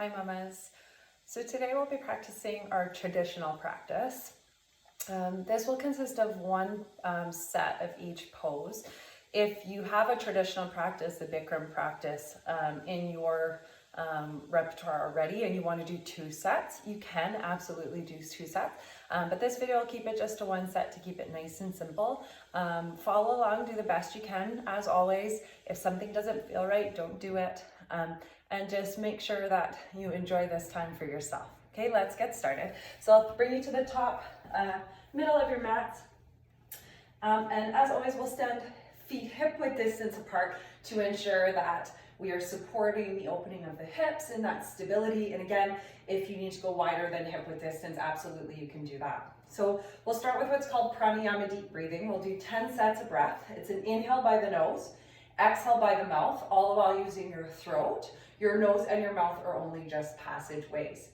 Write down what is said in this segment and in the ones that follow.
Hi mamas. So today we'll be practicing our traditional practice. This will consist of one set of each pose. If you have a traditional practice, the Bikram practice, in your repertoire already and you want to do 2 sets, you can absolutely do 2 sets. But this video will keep it just to 1 set to keep it nice and simple. Follow along, do the best you can. As always, if something doesn't feel right, don't do it. And just make sure that you enjoy this time for yourself. Okay, let's get started. So I'll bring you to the top, middle of your mat. And as always, we'll stand feet hip-width distance apart to ensure that we are supporting the opening of the hips and that stability. And again, if you need to go wider than hip-width distance, absolutely you can do that. So we'll start with what's called pranayama, deep breathing. We'll do 10 sets of breath. It's an inhale by the nose, exhale by the mouth, all the while using your throat. Your nose and your mouth are only just passageways.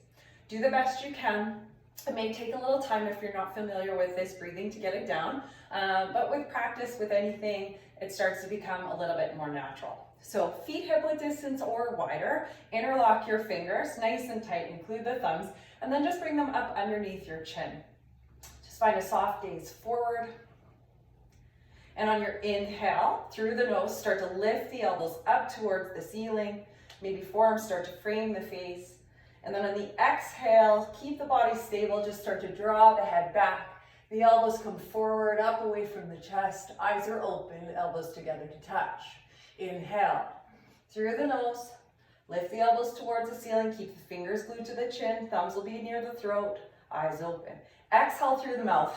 Do the best you can. It may take a little time if you're not familiar with this breathing to get it down, but with practice with anything, it starts to become a little bit more natural. So feet hip-width distance or wider, interlock your fingers nice and tight, include the thumbs, and then just bring them up underneath your chin. Just find a soft gaze forward. And on your inhale, through the nose, start to lift the elbows up towards the ceiling. Maybe forearms start to frame the face. And then on the exhale, keep the body stable. Just start to draw the head back. The elbows come forward, up away from the chest. Eyes are open, elbows together to touch. Inhale, through the nose. Lift the elbows towards the ceiling. Keep the fingers glued to the chin. Thumbs will be near the throat. Eyes open. Exhale through the mouth.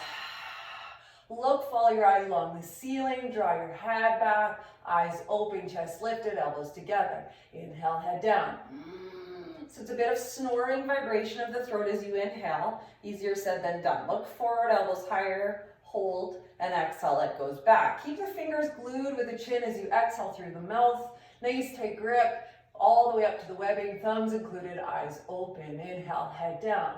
Look, follow your eyes along the ceiling, draw your head back, eyes open, chest lifted, elbows together. Inhale, head down. So it's a bit of snoring vibration of the throat as you inhale. Easier said than done. Look forward, elbows higher, hold, and exhale, it goes back. Keep the fingers glued with the chin as you exhale through the mouth. Nice tight grip, all the way up to the webbing, thumbs included, eyes open. Inhale, head down.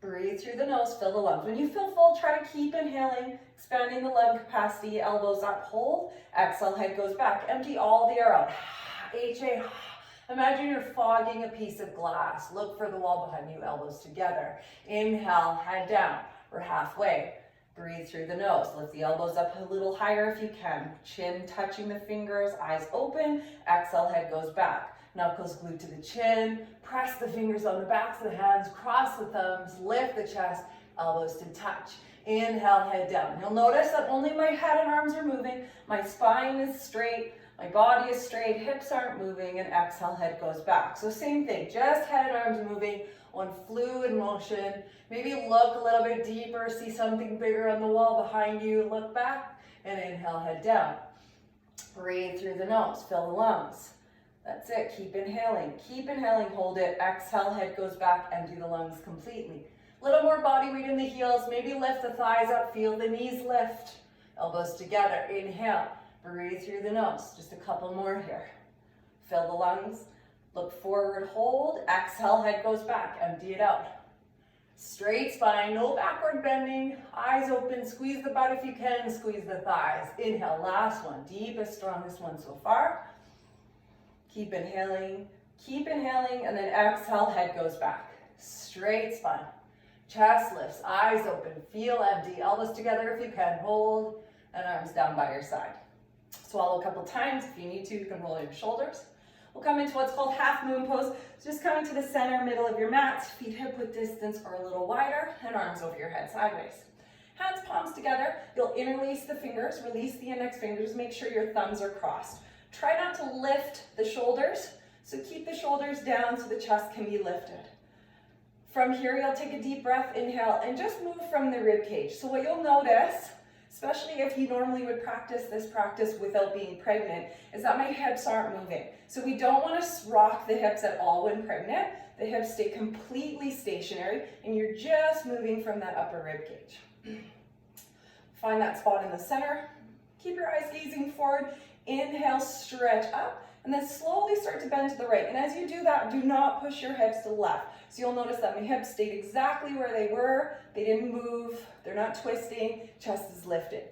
Breathe through the nose, fill the lungs. When you feel full, try to keep inhaling, expanding the lung capacity, elbows up, hold. Exhale, head goes back. Empty all the air out. HA. Imagine you're fogging a piece of glass. Look for the wall behind you, elbows together. Inhale, head down. We're halfway. Breathe through the nose. Lift the elbows up a little higher if you can. Chin touching the fingers, eyes open. Exhale, head goes back. Knuckles glued to the chin. Press the fingers on the backs of the hands. Cross the thumbs. Lift the chest. Elbows to touch. Inhale, head down. You'll notice that only my head and arms are moving. My spine is straight. My body is straight. Hips aren't moving. And exhale, head goes back. So same thing. Just head and arms moving. One fluid motion. Maybe look a little bit deeper. See something bigger on the wall behind you. Look back. And inhale, head down. Breathe through the nose. Fill the lungs. That's it. Keep inhaling. Keep inhaling. Hold it. Exhale. Head goes back. Empty the lungs completely. Little more body weight in the heels. Maybe lift the thighs up. Feel the knees lift. Elbows together. Inhale. Breathe through the nose. Just a couple more here. Fill the lungs. Look forward. Hold. Exhale. Head goes back. Empty it out. Straight spine. No backward bending. Eyes open. Squeeze the butt if you can. Squeeze the thighs. Inhale. Last one. Deepest, strongest one so far. Keep inhaling, and then exhale, head goes back. Straight spine, chest lifts, eyes open, feel empty, elbows together if you can, hold, and arms down by your side. Swallow a couple times. If you need to, you can roll your shoulders. We'll come into what's called half moon pose. So just coming to the center, middle of your mat, feet hip-width distance or a little wider, and arms over your head sideways. Hands, palms together. You'll interlace the fingers, release the index fingers, make sure your thumbs are crossed. Try not to lift the shoulders, so keep the shoulders down so the chest can be lifted. From here, you'll take a deep breath, inhale, and just move from the rib cage. So what you'll notice, especially if you normally would practice this practice without being pregnant, is that my hips aren't moving. So we don't want to rock the hips at all when pregnant. The hips stay completely stationary, and you're just moving from that upper rib cage. Find that spot in the center. Keep your eyes gazing forward. Inhale, stretch up, and then slowly start to bend to the right. And as you do that, do not push your hips to the left. So you'll notice that my hips stayed exactly where they were. They didn't move. They're not twisting. Chest is lifted.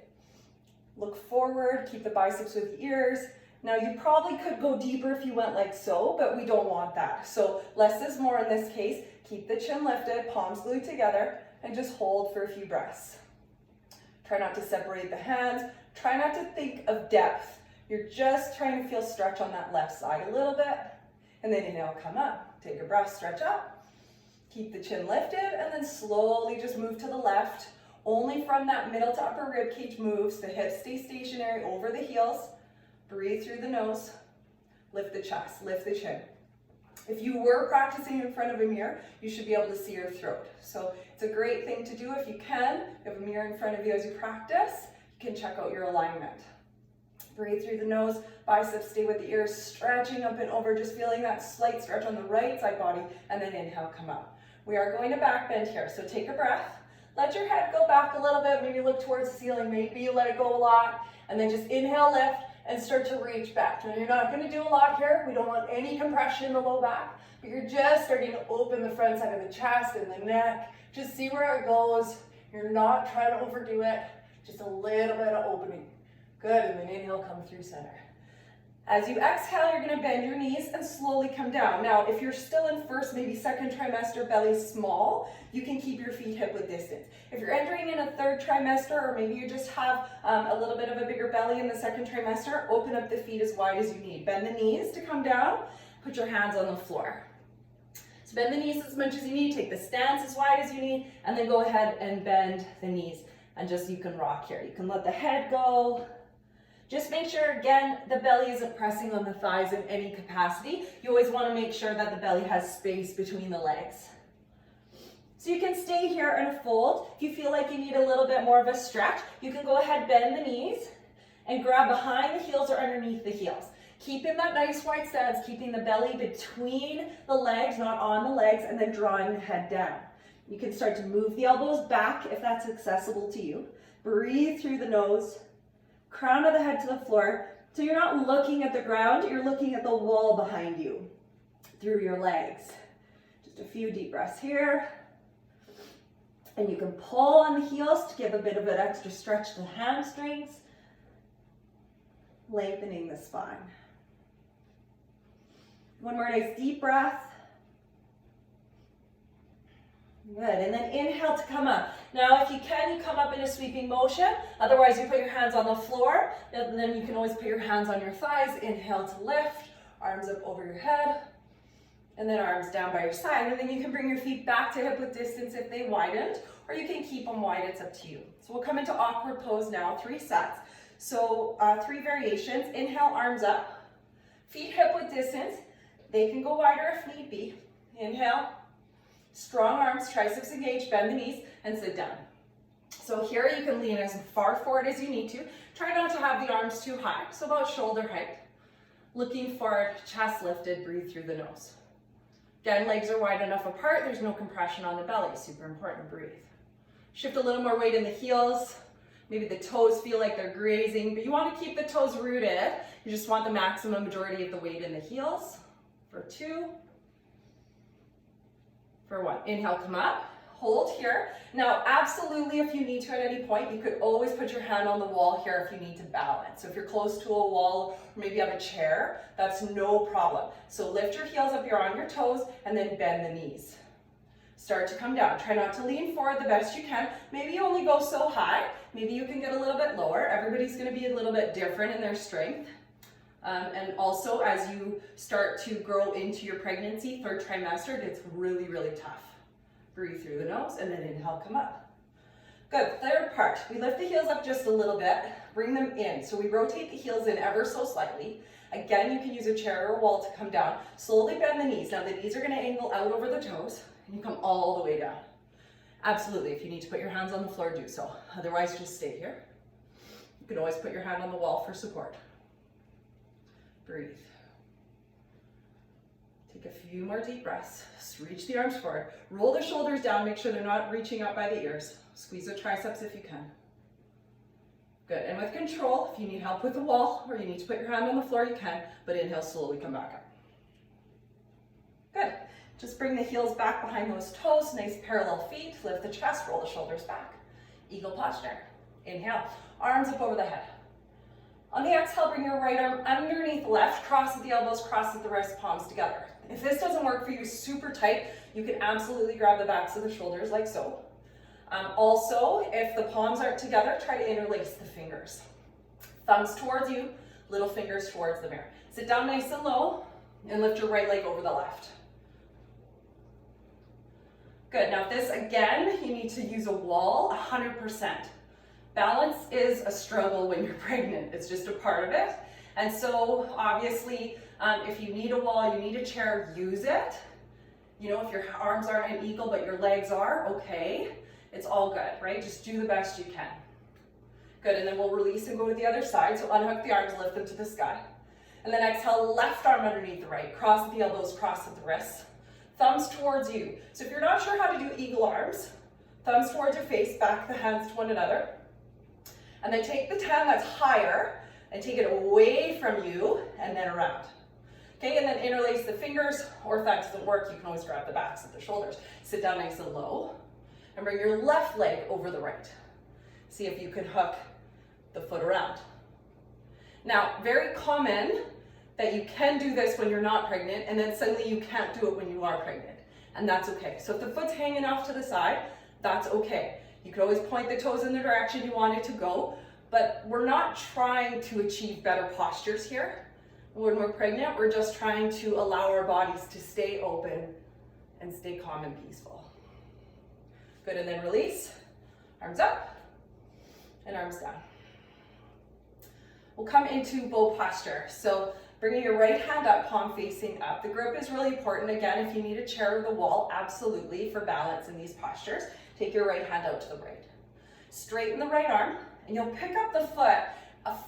Look forward. Keep the biceps with the ears. Now you probably could go deeper if you went like so, but we don't want that. So less is more in this case. Keep the chin lifted, palms glued together, and just hold for a few breaths. Try not to separate the hands. Try not to think of depth. You're just trying to feel stretch on that left side a little bit. And then inhale, come up. Take a breath, stretch up. Keep the chin lifted, and then slowly just move to the left. Only from that middle to upper rib cage moves. The hips stay stationary over the heels. Breathe through the nose. Lift the chest, lift the chin. If you were practicing in front of a mirror, you should be able to see your throat. So it's a great thing to do if you can. You have a mirror in front of you as you practice. You can check out your alignment. Breathe through the nose, biceps stay with the ears, stretching up and over, just feeling that slight stretch on the right side body, and then inhale, come up. We are going to back bend here, so take a breath. Let your head go back a little bit, maybe look towards the ceiling, maybe you let it go a lot, and then just inhale, lift, and start to reach back. Now you're not going to do a lot here. We don't want any compression in the low back, but you're just starting to open the front side of the chest and the neck. Just see where it goes. You're not trying to overdo it. Just a little bit of opening. Good, and then inhale, come through center. As you exhale, you're going to bend your knees and slowly come down. Now, if you're still in first, maybe second trimester, belly small, you can keep your feet hip width distance. If you're entering in a third trimester, or maybe you just have a little bit of a bigger belly in the second trimester, open up the feet as wide as you need. Bend the knees to come down. Put your hands on the floor. So bend the knees as much as you need. Take the stance as wide as you need, and then go ahead and bend the knees. And just, you can rock here. You can let the head go. Just make sure, again, the belly isn't pressing on the thighs in any capacity. You always want to make sure that the belly has space between the legs. So you can stay here in a fold. If you feel like you need a little bit more of a stretch, you can go ahead, bend the knees, and grab behind the heels or underneath the heels. Keeping that nice wide stance, keeping the belly between the legs, not on the legs, and then drawing the head down. You can start to move the elbows back if that's accessible to you. Breathe through the nose. Crown of the head to the floor. So you're not looking at the ground, you're looking at the wall behind you through your legs. Just a few deep breaths here. And you can pull on the heels to give a bit of an extra stretch to the hamstrings, lengthening the spine. One more nice deep breath. Good, and then inhale to come up. Now if you can, you come up in a sweeping motion. Otherwise you put your hands on the floor, and then you can always put your hands on your thighs. Inhale to lift, arms up over your head, and then arms down by your side. And then you can bring your feet back to hip width distance if they widened, or you can keep them wide, it's up to you. So we'll come into awkward pose now, 3 sets. So 3 variations. Inhale, arms up, feet hip width distance. They can go wider if need be. Inhale. Strong arms, triceps engaged, bend the knees, and sit down. So here you can lean as far forward as you need to. Try not to have the arms too high, so about shoulder height. Looking forward, chest lifted, breathe through the nose. Again, legs are wide enough apart, there's no compression on the belly, super important, breathe. Shift a little more weight in the heels. Maybe the toes feel like they're grazing, but you want to keep the toes rooted. You just want the maximum majority of the weight in the heels. For 2. For 1, inhale, come up, hold here. Now, absolutely, if you need to at any point, you could always put your hand on the wall here if you need to balance. So if you're close to a wall, or maybe you have a chair, that's no problem. So lift your heels up, you're on your toes, and then bend the knees. Start to come down. Try not to lean forward the best you can. Maybe you only go so high. Maybe you can get a little bit lower. Everybody's going to be a little bit different in their strength. And also, as you start to grow into your pregnancy, 3rd trimester, it gets really, really tough. Breathe through the nose, and then inhale, come up. Good, 3rd part. We lift the heels up just a little bit, bring them in. So we rotate the heels in ever so slightly. Again, you can use a chair or a wall to come down. Slowly bend the knees. Now the knees are going to angle out over the toes, and you come all the way down. Absolutely, if you need to put your hands on the floor, do so. Otherwise, just stay here. You can always put your hand on the wall for support. Breathe. Take a few more deep breaths. Just reach the arms forward. Roll the shoulders down. Make sure they're not reaching up by the ears. Squeeze the triceps if you can. Good. And with control, if you need help with the wall or you need to put your hand on the floor, you can. But inhale, slowly come back up. Good. Just bring the heels back behind those toes. Nice parallel feet. Lift the chest. Roll the shoulders back. Eagle posture. Inhale. Arms up over the head. On the exhale, bring your right arm underneath left, cross at the elbows, cross at the wrists, palms together. If this doesn't work for you super tight, you can absolutely grab the backs of the shoulders like so. Also, if the palms aren't together, try to interlace the fingers. Thumbs towards you, little fingers towards the mirror. Sit down nice and low and lift your right leg over the left. Good, now this again, you need to use a wall 100%. Balance is a struggle when you're pregnant, it's just a part of it. And so obviously, if you need a wall, you need a chair, use it. You know, if your arms aren't an eagle but your legs are, okay. It's all good, right? Just do the best you can. Good, and then we'll release and go to the other side. So unhook the arms, lift them to the sky. And then exhale, left arm underneath the right. Cross at the elbows, cross at the wrists. Thumbs towards you. So if you're not sure how to do eagle arms, thumbs towards your face, back the hands to one another. And then take the 10 that's higher and take it away from you and then around. Okay, and then interlace the fingers, or if that doesn't work, you can always grab the backs of the shoulders. Sit down nice and low and bring your left leg over the right. See if you can hook the foot around. Now, very common that you can do this when you're not pregnant and then suddenly you can't do it when you are pregnant. And that's okay. So if the foot's hanging off to the side, that's okay. You can always point the toes in the direction you want it to go, but we're not trying to achieve better postures here. When we're pregnant, we're just trying to allow our bodies to stay open and stay calm and peaceful. Good, and then release. Arms up and arms down. We'll come into bow posture. So bringing your right hand up, palm facing up. The grip is really important. Again, if you need a chair or the wall, absolutely, for balance in these postures. Take your right hand out to the right. Straighten the right arm, and you'll pick up the foot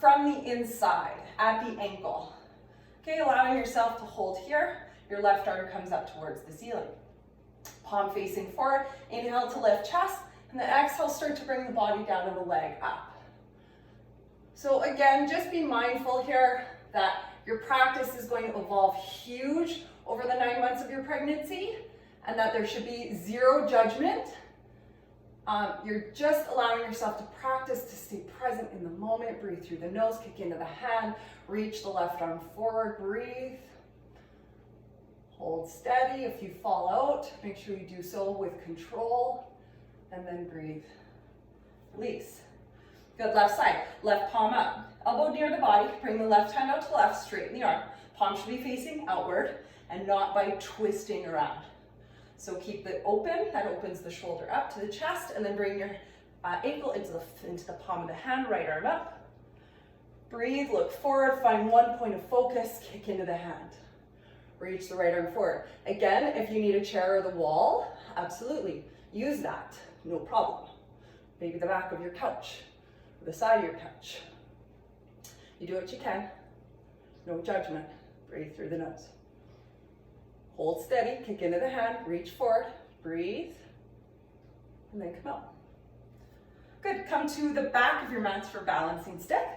from the inside at the ankle. Okay, allowing yourself to hold here. Your left arm comes up towards the ceiling. Palm facing forward. Inhale to lift chest, and then exhale, start to bring the body down and the leg up. So again, just be mindful here that your practice is going to evolve huge over the 9 months of your pregnancy, and that there should be zero judgment. You're just allowing yourself to practice to stay present in the moment. Breathe through the nose, kick into the hand, reach the left arm forward, breathe. Hold steady. If you fall out, make sure you do so with control, and then breathe. Release. Good, left side. Left palm up. Elbow near the body. Bring the left hand out to left, straighten the arm. Palm should be facing outward and not by twisting around. So keep it open, that opens the shoulder up to the chest, and then bring your ankle into the palm of the hand, right arm up. Breathe, look forward, find one point of focus, kick into the hand. Reach the right arm forward. Again, if you need a chair or the wall, absolutely, use that, no problem. Maybe the back of your couch, or the side of your couch. You do what you can, no judgment, breathe through the nose. Hold steady, kick into the hand, reach forward, breathe, and then come out. Good, come to the back of your mats for balancing stick.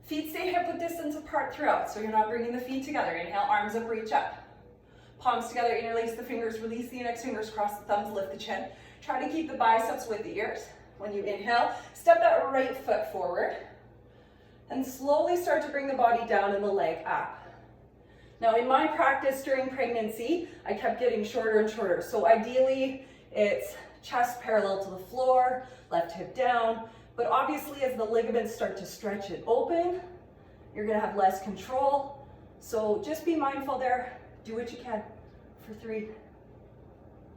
Feet stay hip width distance apart throughout, so you're not bringing the feet together. Inhale, arms up, reach up. Palms together, interlace the fingers, release the index fingers, cross the thumbs, lift the chin. Try to keep the biceps with the ears. When you inhale, step that right foot forward, and slowly start to bring the body down and the leg up. Now in my practice during pregnancy, I kept getting shorter and shorter. So ideally, it's chest parallel to the floor, left hip down. But obviously as the ligaments start to stretch and open, you're gonna have less control. So just be mindful there. Do what you can for 3,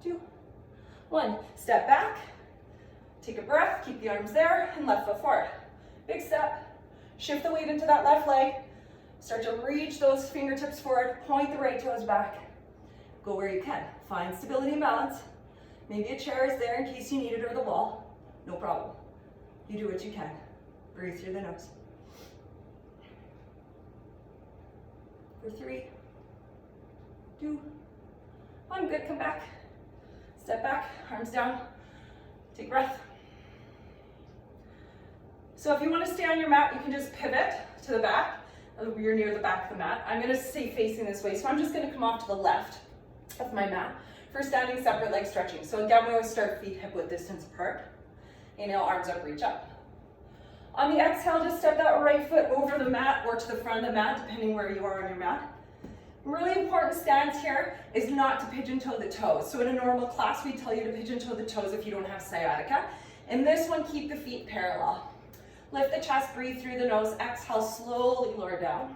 2, 1. Step back, take a breath, keep the arms there, and left foot forward. Big step, shift the weight into that left leg. Start to reach those fingertips forward, point the right toes back. Go where you can. Find stability and balance. Maybe a chair is there in case you need it or the wall. No problem. You do what you can. Breathe through the nose. For 3, 2, 1. Good, come back. Step back, arms down. Take a breath. So if you want to stay on your mat, you can just pivot to the back. You're near the back of the mat. I'm going to stay facing this way, so I'm just going to come off to the left of my mat for standing separate leg stretching. So again, we always start feet hip width distance apart. Inhale, arms up, reach up. On the exhale, just step that right foot over the mat or to the front of the mat, depending where you are on your mat. Really important stance here is not to pigeon toe the toes. So in a normal class, we tell you to pigeon toe the toes if you don't have sciatica. In this one, keep the feet parallel. Lift the chest, breathe through the nose. Exhale, slowly lower down.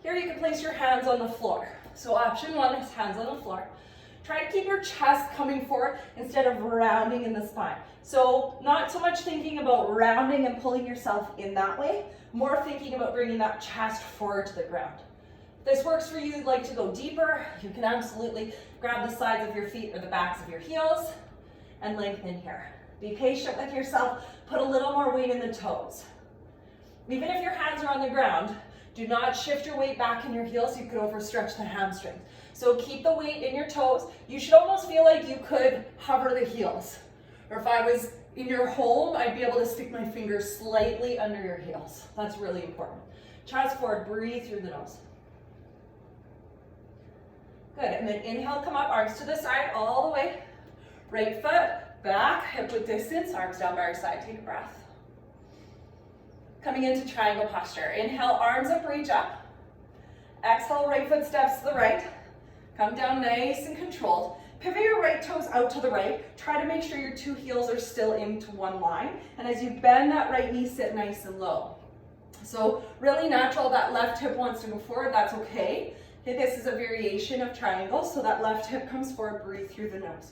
Here you can place your hands on the floor. So option one is hands on the floor. Try to keep your chest coming forward instead of rounding in the spine. So not so much thinking about rounding and pulling yourself in that way, more thinking about bringing that chest forward to the ground. If this works for you, you'd like to go deeper, you can absolutely grab the sides of your feet or the backs of your heels and lengthen here. Be patient with yourself, put a little more weight in the toes. Even if your hands are on the ground, do not shift your weight back in your heels, you could overstretch the hamstrings. So keep the weight in your toes. You should almost feel like you could hover the heels. Or if I was in your home, I'd be able to stick my fingers slightly under your heels. That's really important. Chest forward, breathe through the nose. Good, and then inhale, come up, arms to the side, all the way. Right foot, back, hip width distance, arms down by your side, take a breath. Coming into triangle posture. Inhale, arms up, reach up. Exhale, right foot steps to the right. Come down nice and controlled. Pivot your right toes out to the right. Try to make sure your two heels are still into one line. And as you bend that right knee, sit nice and low. So really natural, that left hip wants to go forward, that's okay. Okay, this is a variation of triangle, so that left hip comes forward, breathe through the nose.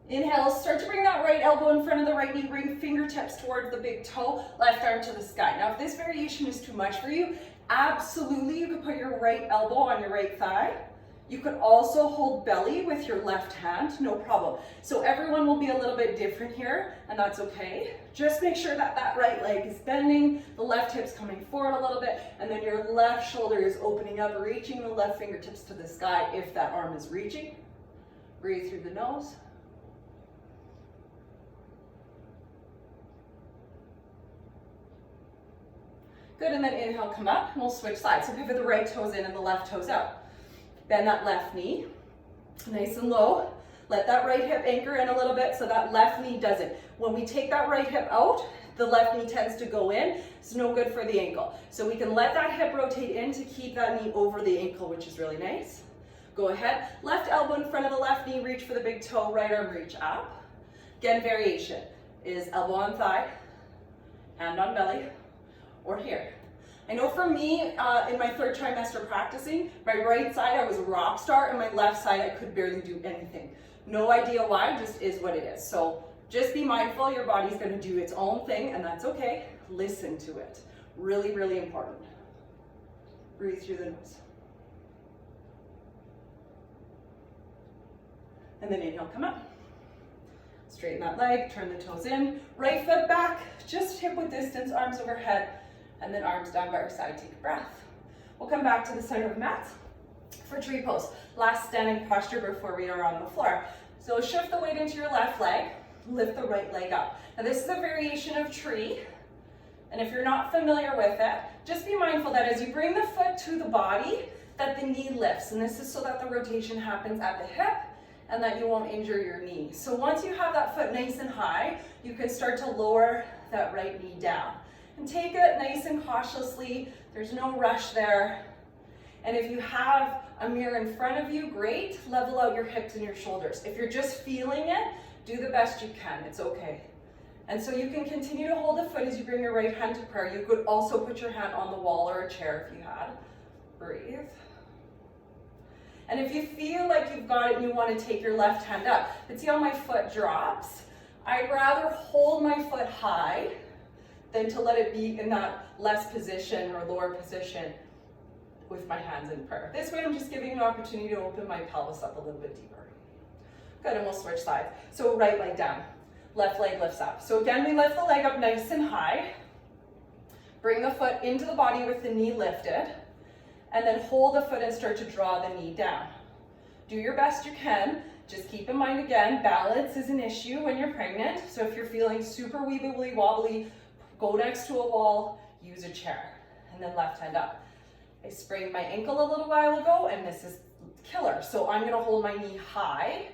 Inhale, start to bring that right elbow in front of the right knee, bring fingertips towards the big toe, left arm to the sky. Now, if this variation is too much for you, absolutely you could put your right elbow on your right thigh. You could also hold belly with your left hand, no problem. So everyone will be a little bit different here, and that's okay. Just make sure that that right leg is bending, the left hip's coming forward a little bit, and then your left shoulder is opening up, reaching the left fingertips to the sky if that arm is reaching. Breathe through the nose. Good, and then inhale, come up, and we'll switch sides. So pivot the right toes in and the left toes out. Bend that left knee, nice and low. Let that right hip anchor in a little bit so that left knee doesn't. When we take that right hip out, the left knee tends to go in. It's no good for the ankle. So we can let that hip rotate in to keep that knee over the ankle, which is really nice. Go ahead, left elbow in front of the left knee, reach for the big toe, right arm reach up. Again, variation is elbow on thigh, hand on belly, or here. I know for me, in my third trimester practicing, my right side I was a rock star and my left side I could barely do anything. No idea why, just is what it is. So just be mindful, your body's gonna do its own thing and that's okay. Listen to it. Really, really important. Breathe through the nose. And then inhale, come up. Straighten that leg, turn the toes in. Right foot back, just hip width distance, arms overhead. And then arms down by our side, take a breath. We'll come back to the center of the mat for tree pose. Last standing posture before we are on the floor. So shift the weight into your left leg, lift the right leg up. Now this is a variation of tree, and if you're not familiar with it, just be mindful that as you bring the foot to the body, that the knee lifts, and this is so that the rotation happens at the hip and that you won't injure your knee. So once you have that foot nice and high, you can start to lower that right knee down. And take it nice and cautiously. There's no rush there. And if you have a mirror in front of you, great. Level out your hips and your shoulders. If you're just feeling it, do the best you can. It's okay. And so you can continue to hold the foot as you bring your right hand to prayer. You could also put your hand on the wall or a chair if you had. Breathe. And if you feel like you've got it and you want to take your left hand up, but see how my foot drops? I'd rather hold my foot high than to let it be in that less position or lower position with my hands in prayer. This way I'm just giving you an opportunity to open my pelvis up a little bit deeper. Good, and we'll switch sides. So right leg down, left leg lifts up. So again, we lift the leg up nice and high. Bring the foot into the body with the knee lifted, and then hold the foot and start to draw the knee down. Do your best you can. Just keep in mind again, balance is an issue when you're pregnant. So if you're feeling super wibbly wobbly, go next to a wall, use a chair, and then left hand up. I sprained my ankle a little while ago, and this is killer. So I'm gonna hold my knee high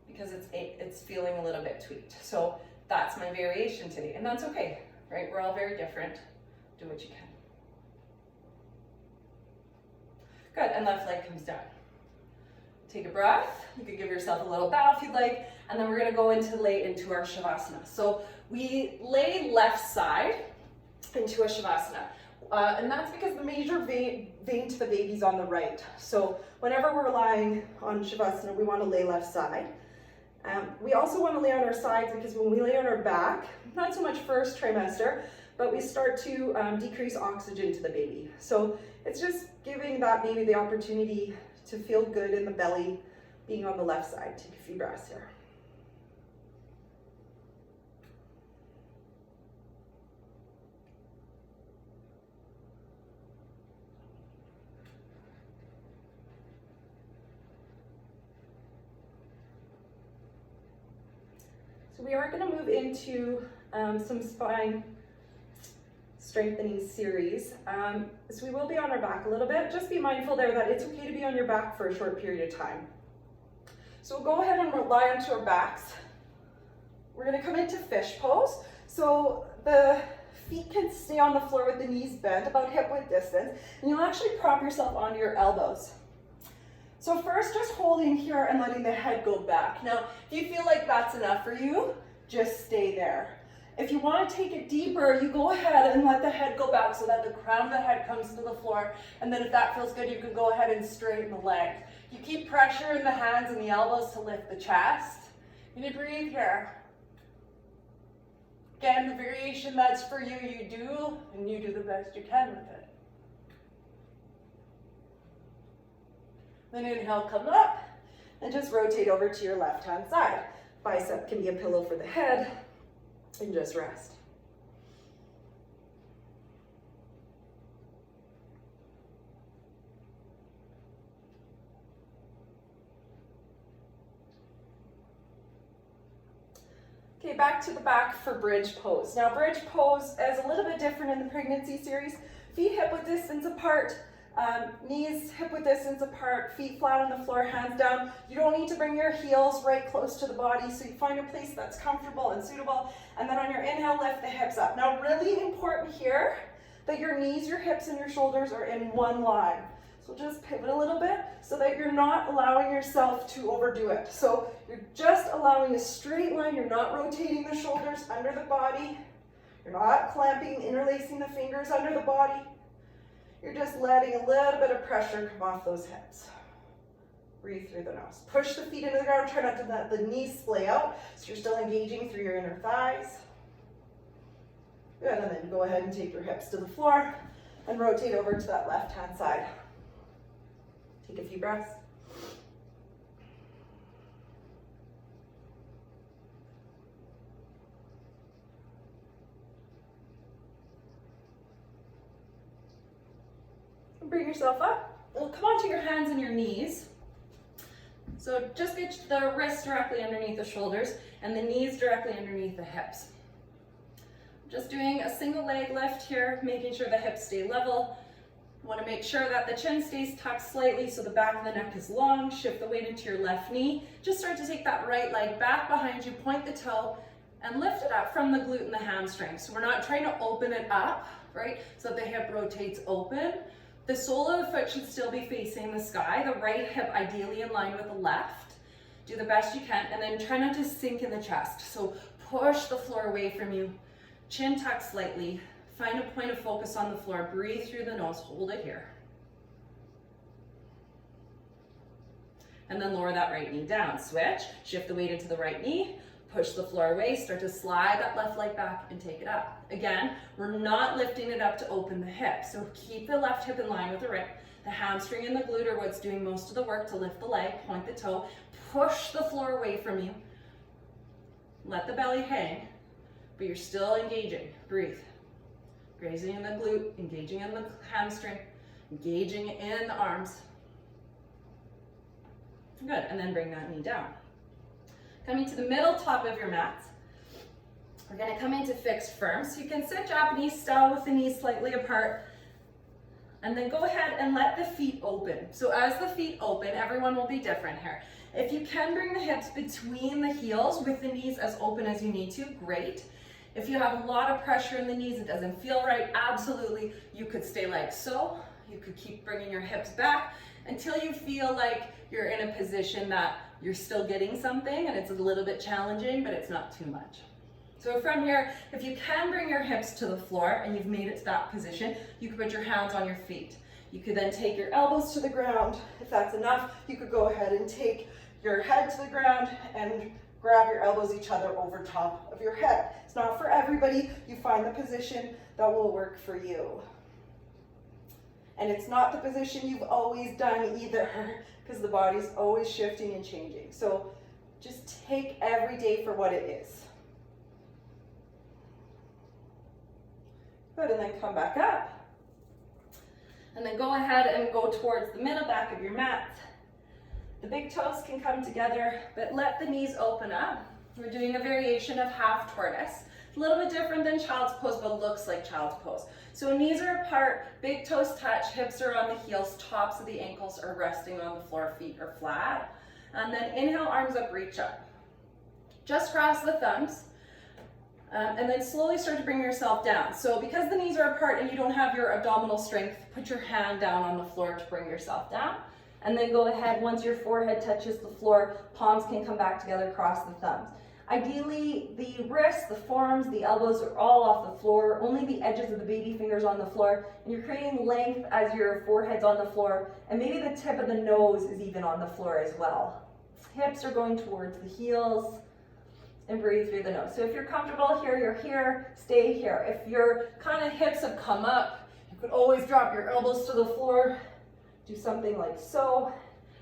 because it's feeling a little bit tweaked. So That's my variation today, and that's okay, right? We're all very different. Do what you can. Good, and left leg comes down. Take a breath. You could give yourself a little bow if you'd like, and then we're gonna go lay into our Shavasana. So we lay left side into a Shavasana. And that's because the major vein to the baby's on the right. So whenever we're lying on Shavasana, we want to lay left side. We also want to lay on our sides because when we lay on our back, not so much first trimester, but we start to decrease oxygen to the baby. So it's just giving that baby the opportunity to feel good in the belly, being on the left side. Take a few breaths here. So we are going to move into some spine strengthening series. So we will be on our back a little bit. Just be mindful there that it's okay to be on your back for a short period of time. So we'll go ahead and lie onto our backs. We're going to come into fish pose. So the feet can stay on the floor with the knees bent about hip width distance, and you'll actually prop yourself onto your elbows. So first, just holding here and letting the head go back. Now, if you feel like that's enough for you, just stay there. If you want to take it deeper, you go ahead and let the head go back so that the crown of the head comes to the floor. And then if that feels good, you can go ahead and straighten the legs. You keep pressure in the hands and the elbows to lift the chest. You need to breathe here. Again, the variation that's for you, you do, and you do the best you can with it. Then inhale, come up, and just rotate over to your left-hand side. Bicep can be a pillow for the head, and just rest. Okay, back to the back for bridge pose. Now, bridge pose is a little bit different in the pregnancy series. Feet hip width distance apart. Knees hip width distance apart, feet flat on the floor, hands down. You don't need to bring your heels right close to the body, so you find a place that's comfortable and suitable. And then on your inhale, lift the hips up. Now, really important here that your knees, your hips, and your shoulders are in one line. So just pivot a little bit so that you're not allowing yourself to overdo it. So you're just allowing a straight line. You're not rotating the shoulders under the body. You're not clamping, interlacing the fingers under the body. You're just letting a little bit of pressure come off those hips. Breathe through the nose. Push the feet into the ground. Try not to let the knees splay out, so you're still engaging through your inner thighs. Good, and then go ahead and take your hips to the floor and rotate over to that left-hand side. Take a few breaths. Bring yourself up. Well, come onto your hands and your knees. So just get the wrists directly underneath the shoulders and the knees directly underneath the hips. Just doing a single leg lift here, making sure the hips stay level. You want to make sure that the chin stays tucked slightly so the back of the neck is long. Shift the weight into your left knee. Just start to take that right leg back behind you, point the toe, and lift it up from the glute and the hamstring. So we're not trying to open it up, right? So that the hip rotates open. The sole of the foot should still be facing the sky, the right hip ideally in line with the left. Do the best you can, and then try not to sink in the chest. So push the floor away from you, chin tucked slightly, find a point of focus on the floor, breathe through the nose, hold it here. And then lower that right knee down, switch, shift the weight into the right knee, push the floor away, start to slide that left leg back and take it up. Again, we're not lifting it up to open the hip, so keep the left hip in line with the right. The hamstring and the glute are what's doing most of the work to lift the leg, point the toe, push the floor away from you. Let the belly hang, but you're still engaging. Breathe. Grazing in the glute, engaging in the hamstring, engaging in the arms. Good, and then bring that knee down. Coming to the middle top of your mat, we're going to come into fixed firm. So you can sit Japanese style with the knees slightly apart, and then go ahead and let the feet open. So as the feet open, everyone will be different here. If you can bring the hips between the heels with the knees as open as you need to, great. If you have a lot of pressure in the knees, it doesn't feel right, absolutely, you could stay like so. You could keep bringing your hips back until you feel like you're in a position that you're still getting something and it's a little bit challenging, but it's not too much. So from here, if you can bring your hips to the floor and you've made it to that position, you can put your hands on your feet. You could then take your elbows to the ground. If that's enough, you could go ahead and take your head to the ground and grab your elbows each other over top of your head. It's not for everybody. You find the position that will work for you. And it's not the position you've always done either, because the body's always shifting and changing. So just take every day for what it is. Good, and then come back up. And then go ahead and go towards the middle back of your mat. The big toes can come together, but let the knees open up. We're doing a variation of half tortoise. A little bit different than child's pose, but looks like child's pose. So knees are apart, big toes touch, hips are on the heels, tops of the ankles are resting on the floor, feet are flat. And then inhale, arms up, reach up. Just cross the thumbs. And then slowly start to bring yourself down. So because the knees are apart and you don't have your abdominal strength, put your hand down on the floor to bring yourself down. And then go ahead, once your forehead touches the floor, palms can come back together, cross the thumbs. Ideally, the wrists, the forearms, the elbows are all off the floor, only the edges of the baby fingers on the floor, and you're creating length as your forehead's on the floor, and maybe the tip of the nose is even on the floor as well. Hips are going towards the heels, and breathe through the nose. So if you're comfortable here, you're here, stay here. If your kind of hips have come up, you could always drop your elbows to the floor, do something like so.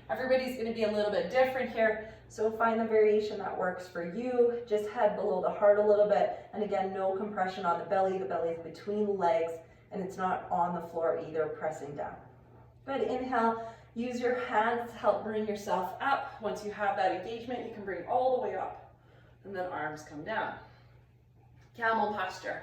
Everybody's gonna be a little bit different here, so find the variation that works for you. Just head below the heart a little bit, and again, no compression on the belly is between the legs, and it's not on the floor either, pressing down. Good, inhale, use your hands to help bring yourself up. Once you have that engagement, you can bring all the way up. And then arms come down. Camel posture.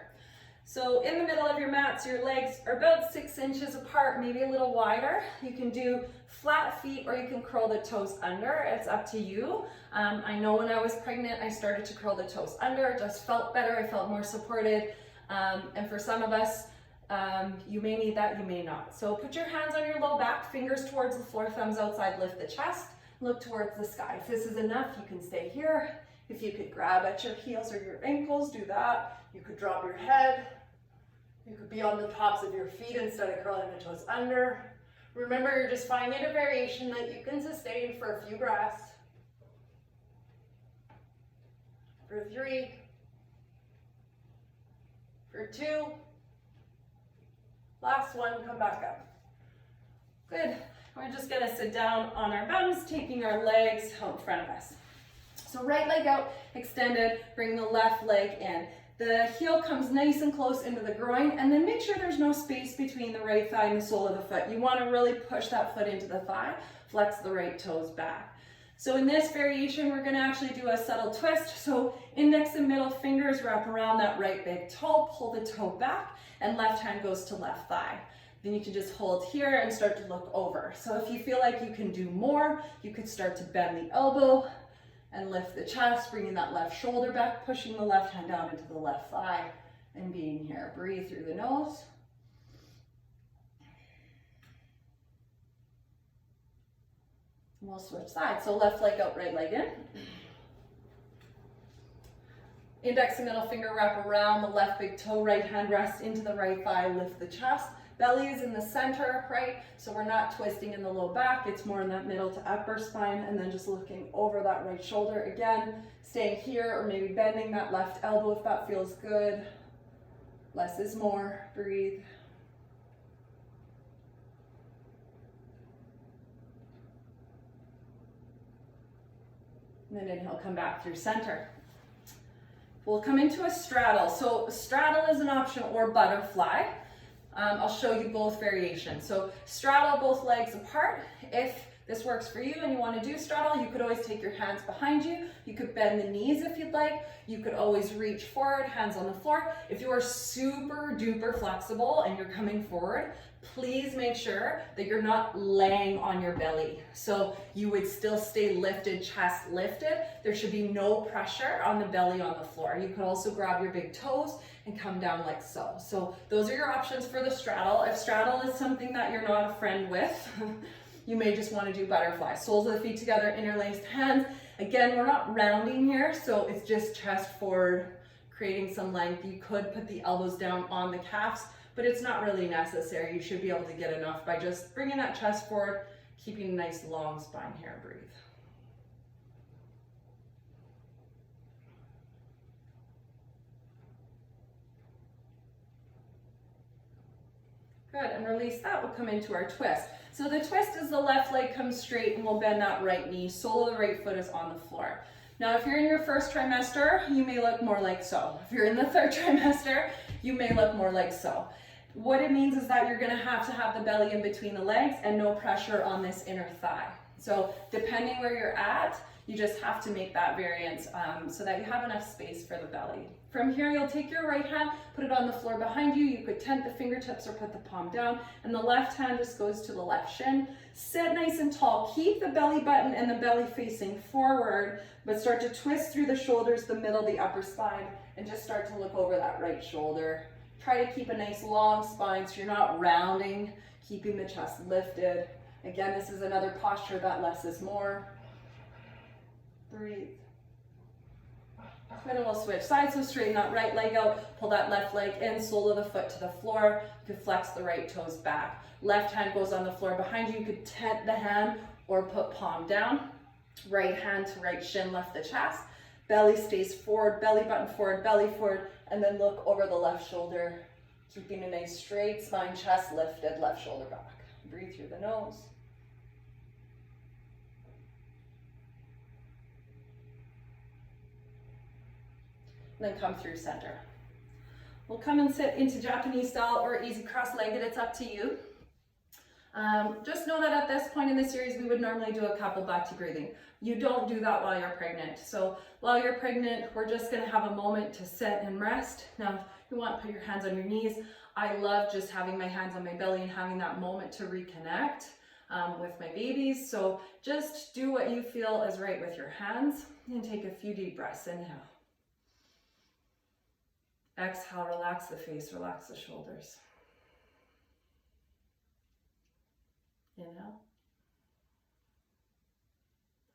So in the middle of your mats, your legs are about 6 inches apart, maybe a little wider. You can do flat feet or you can curl the toes under. It's up to you. I know when I was pregnant, I started to curl the toes under. It just felt better. I felt more supported. And for some of us, you may need that, you may not. So put your hands on your low back, fingers towards the floor, thumbs outside, lift the chest, look towards the sky. If this is enough, you can stay here. If you could grab at your heels or your ankles, do that. You could drop your head. You could be on the tops of your feet instead of curling the toes under. Remember, you're just finding a variation that you can sustain for a few breaths. For 3. For 2. Last one, come back up. Good. We're just gonna sit down on our bums, taking our legs out in front of us. So right leg out, extended, bring the left leg in. The heel comes nice and close into the groin, and then make sure there's no space between the right thigh and the sole of the foot. You want to really push that foot into the thigh, flex the right toes back. So in this variation, we're going to actually do a subtle twist. So index and middle fingers wrap around that right big toe, pull the toe back, and left hand goes to left thigh. Then you can just hold here and start to look over. So if you feel like you can do more, you could start to bend the elbow, and lift the chest, bringing that left shoulder back, pushing the left hand down into the left thigh, and being here. Breathe through the nose. And we'll switch sides. So left leg out, right leg in. Index and middle finger wrap around the left big toe, right hand rest into the right thigh, lift the chest. Belly is in the center, right? So we're not twisting in the low back, it's more in that middle to upper spine, and then just looking over that right shoulder. Again, staying here or maybe bending that left elbow if that feels good. Less is more, breathe. And then inhale, come back through center. We'll come into a straddle. So straddle is an option, or butterfly. I'll show you both variations. So straddle both legs apart. If this works for you and you want to do straddle, you could always take your hands behind you. You could bend the knees if you'd like. You could always reach forward, hands on the floor. If you are super duper flexible and you're coming forward, please make sure that you're not laying on your belly. So you would still stay lifted, chest lifted. There should be no pressure on the belly on the floor. You could also grab your big toes and come down like so. So those are your options for the straddle. If straddle is something that you're not a friend with, you may just want to do butterfly. Soles of the feet together, interlaced hands. Again, we're not rounding here, so it's just chest forward, creating some length. You could put the elbows down on the calves, but it's not really necessary. You should be able to get enough by just bringing that chest forward, keeping a nice long spine here. Breathe. Good, and release that. We'll come into our twist. So the twist is the left leg comes straight and we'll bend that right knee. Sole of the right foot is on the floor. Now, if you're in your first trimester, you may look more like so. If you're in the third trimester, you may look more like so. What it means is that you're gonna have to have the belly in between the legs and no pressure on this inner thigh. So depending where you're at, you just have to make that variance so that you have enough space for the belly. From here, you'll take your right hand, put it on the floor behind you. You could tent the fingertips or put the palm down, and the left hand just goes to the left shin. Sit nice and tall. Keep the belly button and the belly facing forward, but start to twist through the shoulders, the middle, the upper spine, and just start to look over that right shoulder. Try to keep a nice long spine so you're not rounding, keeping the chest lifted. Again, this is another posture that less is more. Breathe. Then we'll switch sides, so straighten that right leg out, pull that left leg in, sole of the foot to the floor. You can flex the right toes back. Left hand goes on the floor behind you. You could tent the hand or put palm down. Right hand to right shin, left the chest. Belly stays forward, belly button forward, belly forward, and then look over the left shoulder, keeping a nice straight spine, chest lifted, left shoulder back. Breathe through the nose. And then come through center. We'll come and sit into Japanese style or easy cross-legged, it's up to you. Just know that at this point in the series, we would normally do a Kapalbhati breathing. You don't do that while you're pregnant. So while you're pregnant, we're just gonna have a moment to sit and rest. Now, if you want, put your hands on your knees. I love just having my hands on my belly and having that moment to reconnect with my babies. So just do what you feel is right with your hands and take a few deep breaths. Inhale. Exhale, relax the face, relax the shoulders. Inhale.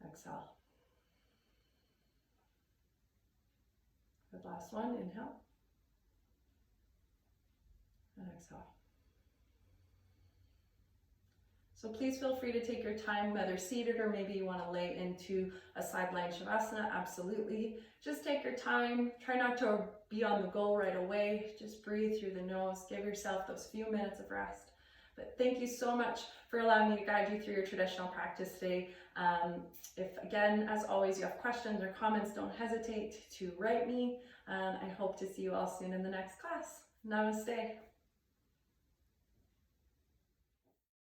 Exhale. Good, last one, inhale. And exhale. So please feel free to take your time, whether seated or maybe you want to lay into a sideline shavasana, absolutely. Just take your time, try not to be on the go right away, just breathe through the nose, give yourself those few minutes of rest. But thank you so much for allowing me to guide you through your traditional practice today. If again, as always, you have questions or comments, don't hesitate to write me. I hope to see you all soon in the next class. Namaste.